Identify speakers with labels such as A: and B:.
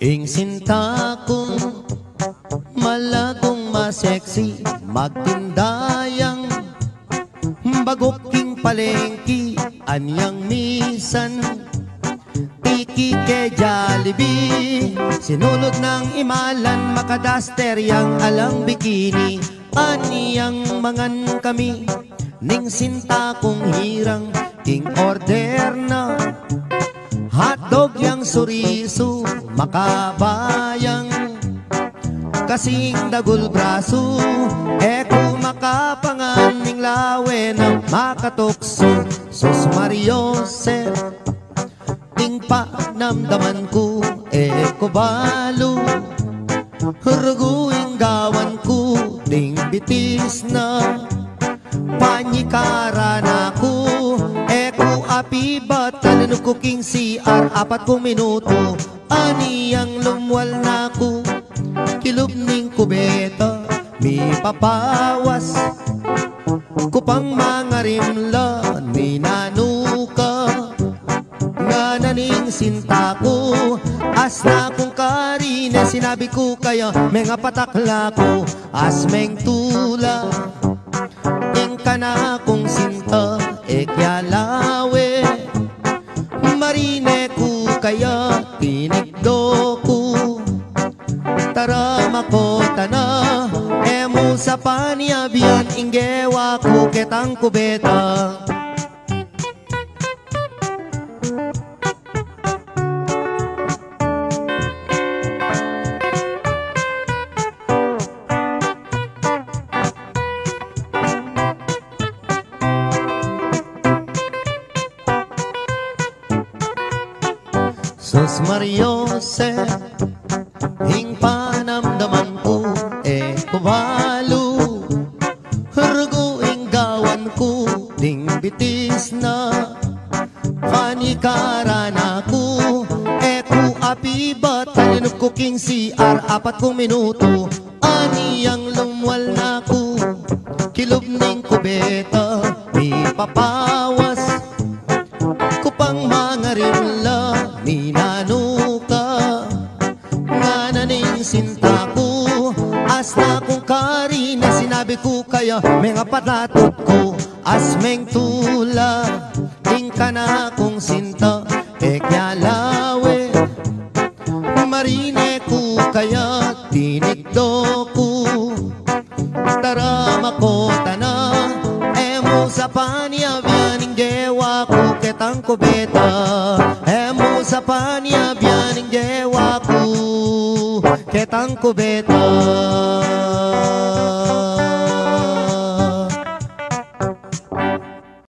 A: Ing sinta kong malagong maseksi, magtindayang bagoking palengki, anyang misan tiki ke Jollibee. Sinulog ng imalan, makadaster yang alang bikini, aniyang mangan kami ning sinta kong hirang. Ing order na hotdog yang suriso, makabayang kasing dagul braso, kung makapangan ning lawe ng makatukso. Sus Mariose, ting panamdaman ko, ko balo, ruguing gawan ko, ting bitis na panyikara na ko. Eko api ba't talinog ko king CR, 4 minuto, aniyang lumwal na ko. Kilub ning kubeta, mi papawas kupang mga rimla, ni nanuka nga naning sinta ko. As na kong karine, sinabi ko kaya mga patakla ko, as meng tula ing ka na kong sinta, kya lawe marine ko kaya tinigdo ko. Tara makota na, emo sa paniabian, inggewa ko ketang kubeta. Sus Mariose, hing panamdaman ko, kubalo, ruguing gawan ko, ding bitis na panikara na ko. Ku api ba't talinog ko king CR, 4 minuto, aniyang lumwal na ko. Kilub ning kubeta, mi papawas kupang mga rimla, ni nanuka nga naning sinta ko. As na kong karina, sinabi ko kaya mga patatot ko, as meng tula ing ka na kong sinta, kya lawe marine ko kaya tinigdo ko. Tara makota na, emo sa paniabian, inggewa ko ketang kubeta. Emo sa paniabian, inggewa ko ketang kubeta.